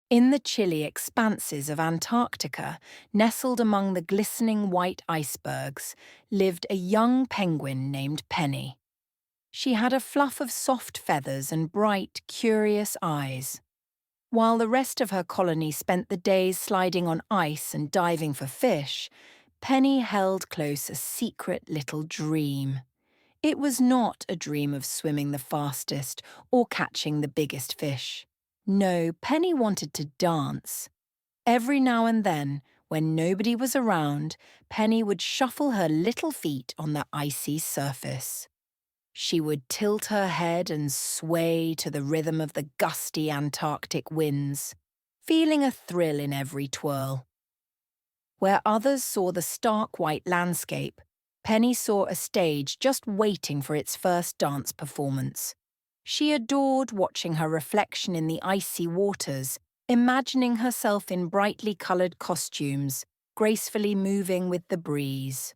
In the chilly expanses of Antarctica, nestled among the glistening white icebergs, lived a young penguin named Penny. She had a fluff of soft feathers and bright, curious eyes. While the rest of her colony spent the days sliding on ice and diving for fish, Penny held close a secret little dream. It was not a dream of swimming the fastest or catching the biggest fish. No, Penny wanted to dance. Every now and then, when nobody was around, Penny would shuffle her little feet on the icy surface. She would tilt her head and sway to the rhythm of the gusty Antarctic winds, feeling a thrill in every twirl. Where others saw the stark white landscape, Penny saw a stage just waiting for its first dance performance. She adored watching her reflection in the icy waters, imagining herself in brightly coloured costumes, gracefully moving with the breeze.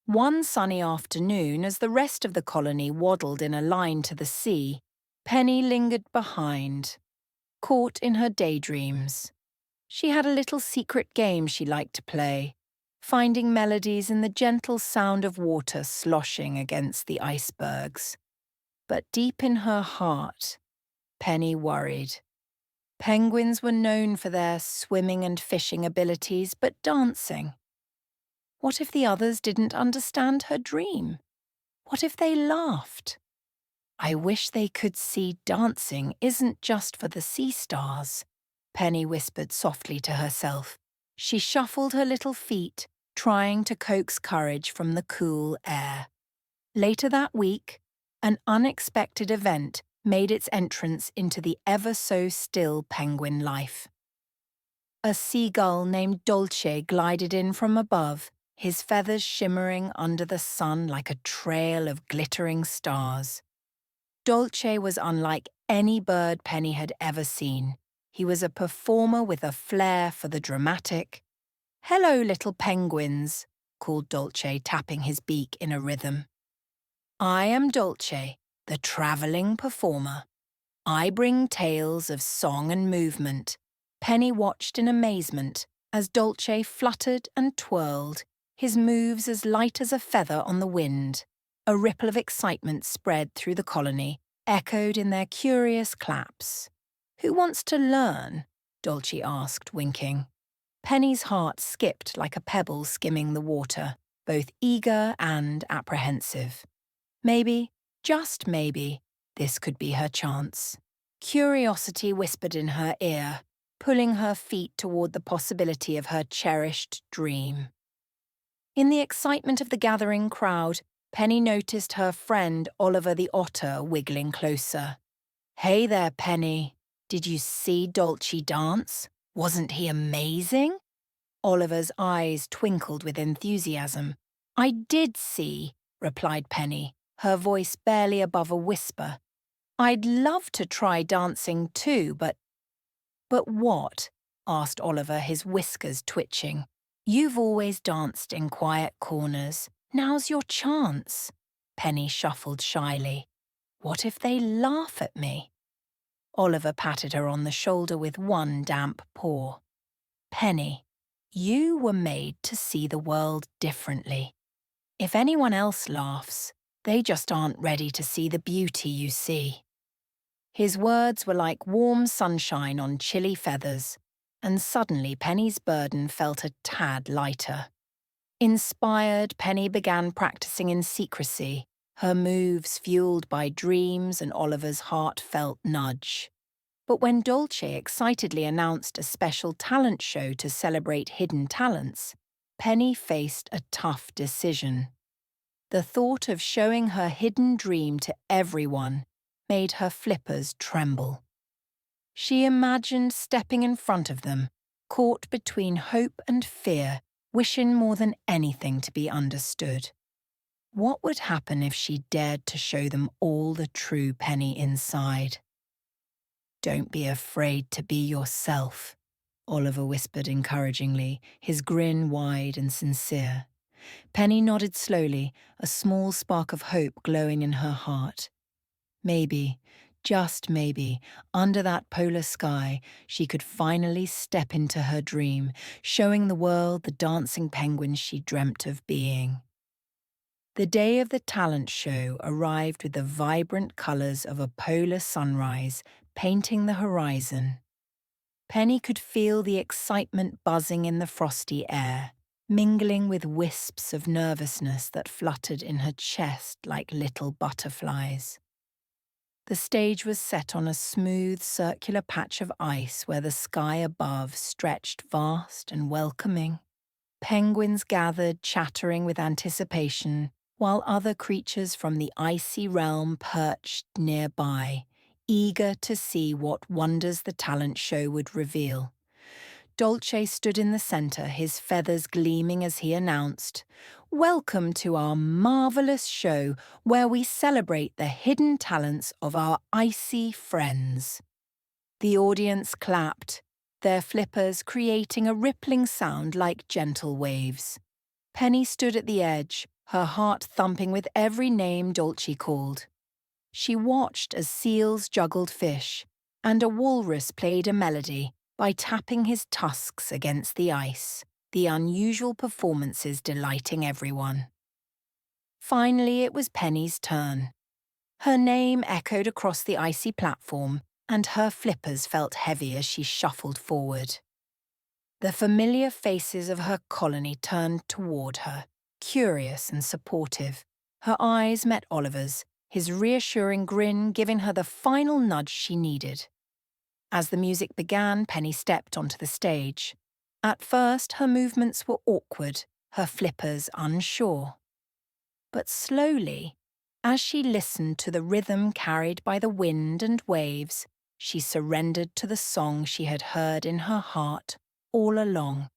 One sunny afternoon, as the rest of the colony waddled in a line to the sea, Penny lingered behind, caught in her daydreams. She had a little secret game she liked to play, finding melodies in the gentle sound of water sloshing against the icebergs. But deep in her heart, Penny worried. Penguins were known for their swimming and fishing abilities, but dancing. What if the others didn't understand her dream? What if they laughed? I wish they could see dancing isn't just for the sea stars, Penny whispered softly to herself. She shuffled her little feet, trying to coax courage from the cool air. Later that week, an unexpected event made its entrance into the ever-so-still penguin life. A seagull named Dolce glided in from above, his feathers shimmering under the sun like a trail of glittering stars. Dolce was unlike any bird Penny had ever seen. He was a performer with a flair for the dramatic. "Hello, little penguins," called Dolce, tapping his beak in a rhythm. "I am Dolce, the travelling performer. I bring tales of song and movement." Penny watched in amazement as Dolce fluttered and twirled, his moves as light as a feather on the wind. A ripple of excitement spread through the colony, echoed in their curious claps. "Who wants to learn?" Dolce asked, winking. Penny's heart skipped like a pebble skimming the water, both eager and apprehensive. Maybe, just maybe, this could be her chance. Curiosity whispered in her ear, pulling her feet toward the possibility of her cherished dream. In the excitement of the gathering crowd, Penny noticed her friend Oliver the otter wiggling closer. "Hey there, Penny. Did you see Dolce dance? Wasn't he amazing?" Oliver's eyes twinkled with enthusiasm. "I did see," replied Penny, her voice barely above a whisper. "I'd love to try dancing too, but—" "But what?" asked Oliver, his whiskers twitching. "You've always danced in quiet corners. Now's your chance." Penny shuffled shyly. "What if they laugh at me?" Oliver patted her on the shoulder with one damp paw. "Penny, you were made to see the world differently. If anyone else laughs, they just aren't ready to see the beauty you see." His words were like warm sunshine on chilly feathers, and suddenly Penny's burden felt a tad lighter. Inspired, Penny began practicing in secrecy, her moves fueled by dreams and Oliver's heartfelt nudge. But when Dolce excitedly announced a special talent show to celebrate hidden talents, Penny faced a tough decision. The thought of showing her hidden dream to everyone made her flippers tremble. She imagined stepping in front of them, caught between hope and fear, wishing more than anything to be understood. What would happen if she dared to show them all the true Penny inside? "Don't be afraid to be yourself," Oliver whispered encouragingly, his grin wide and sincere. Penny nodded slowly, a small spark of hope glowing in her heart. Maybe, Just maybe, under that polar sky, she could finally step into her dream, showing the world the dancing penguins she dreamt of being. The day of the talent show arrived with the vibrant colours of a polar sunrise painting the horizon. Penny could feel the excitement buzzing in the frosty air, mingling with wisps of nervousness that fluttered in her chest like little butterflies. The stage was set on a smooth, circular patch of ice where the sky above stretched vast and welcoming. Penguins gathered, chattering with anticipation, while other creatures from the icy realm perched nearby, eager to see what wonders the talent show would reveal. Dolce stood in the centre, his feathers gleaming as he announced, "Welcome to our marvellous show where we celebrate the hidden talents of our icy friends." The audience clapped, their flippers creating a rippling sound like gentle waves. Penny stood at the edge, her heart thumping with every name Dolce called. She watched as seals juggled fish, and a walrus played a melody by tapping his tusks against the ice, the unusual performances delighting everyone. Finally, it was Penny's turn. Her name echoed across the icy platform, and her flippers felt heavy as she shuffled forward. The familiar faces of her colony turned toward her, curious and supportive. Her eyes met Oliver's, his reassuring grin giving her the final nudge she needed. As the music began, Penny stepped onto the stage. At first, her movements were awkward, her flippers unsure. But slowly, as she listened to the rhythm carried by the wind and waves, she surrendered to the song she had heard in her heart all along.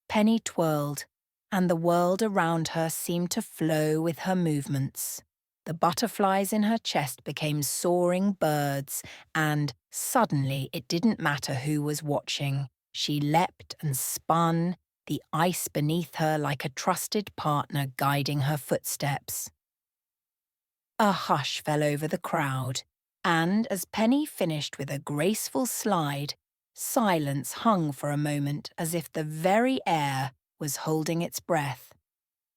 Penny twirled, and the world around her seemed to flow with her movements. The butterflies in her chest became soaring birds, and suddenly it didn't matter who was watching. She leapt and spun, the ice beneath her like a trusted partner guiding her footsteps. A hush fell over the crowd, and as Penny finished with a graceful slide, silence hung for a moment as if the very air was holding its breath.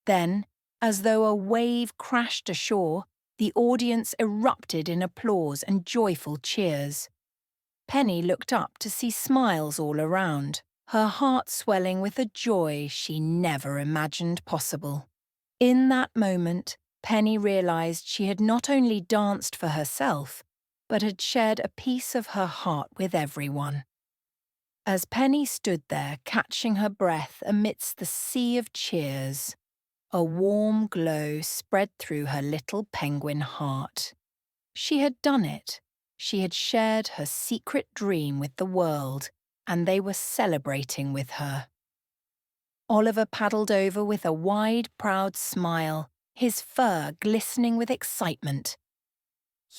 Then, as though a wave crashed ashore, the audience erupted in applause and joyful cheers. Penny looked up to see smiles all around, her heart swelling with a joy she never imagined possible. In that moment, Penny realized she had not only danced for herself, but had shared a piece of her heart with everyone. As Penny stood there, catching her breath amidst the sea of cheers, a warm glow spread through her little penguin heart. She had done it. She had shared her secret dream with the world, and they were celebrating with her. Oliver paddled over with a wide, proud smile, his fur glistening with excitement.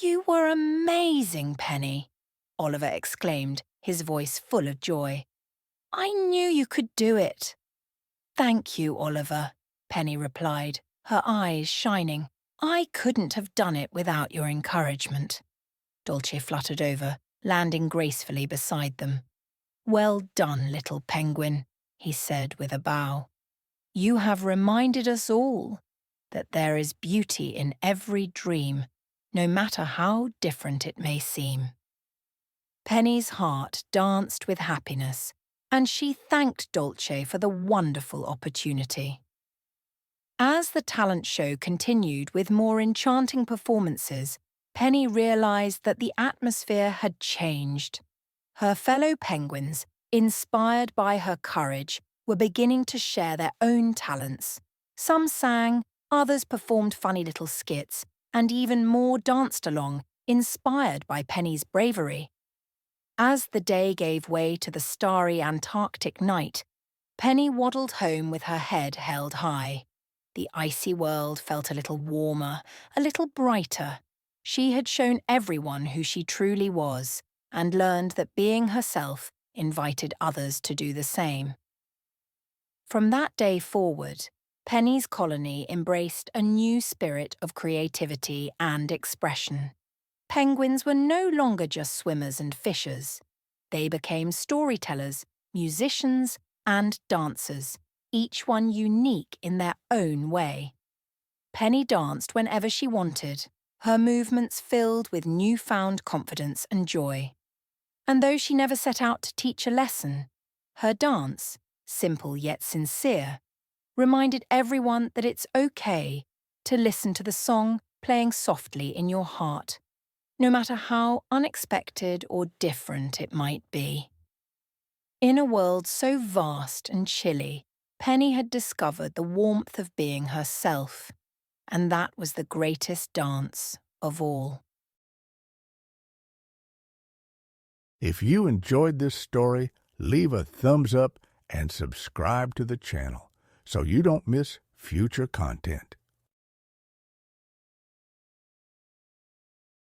"You were amazing, Penny," Oliver exclaimed, his voice full of joy. "I knew you could do it." "Thank you, Oliver," Penny replied, her eyes shining. "I couldn't have done it without your encouragement." Dolce fluttered over, landing gracefully beside them. "Well done, little penguin," he said with a bow. "You have reminded us all that there is beauty in every dream, no matter how different it may seem." Penny's heart danced with happiness, and she thanked Dolce for the wonderful opportunity. As the talent show continued with more enchanting performances, Penny realized that the atmosphere had changed. Her fellow penguins, inspired by her courage, were beginning to share their own talents. Some sang, others performed funny little skits, and even more danced along, inspired by Penny's bravery. As the day gave way to the starry Antarctic night, Penny waddled home with her head held high. The icy world felt a little warmer, a little brighter. She had shown everyone who she truly was, and learned that being herself invited others to do the same. From that day forward, Penny's colony embraced a new spirit of creativity and expression. Penguins were no longer just swimmers and fishers. They became storytellers, musicians, and dancers, each one unique in their own way. Penny danced whenever she wanted, her movements filled with newfound confidence and joy. And though she never set out to teach a lesson, her dance, simple yet sincere, reminded everyone that it's okay to listen to the song playing softly in your heart, no matter how unexpected or different it might be. In a world so vast and chilly, Penny had discovered the warmth of being herself, and that was the greatest dance of all. If you enjoyed this story, leave a thumbs up and subscribe to the channel so you don't miss future content.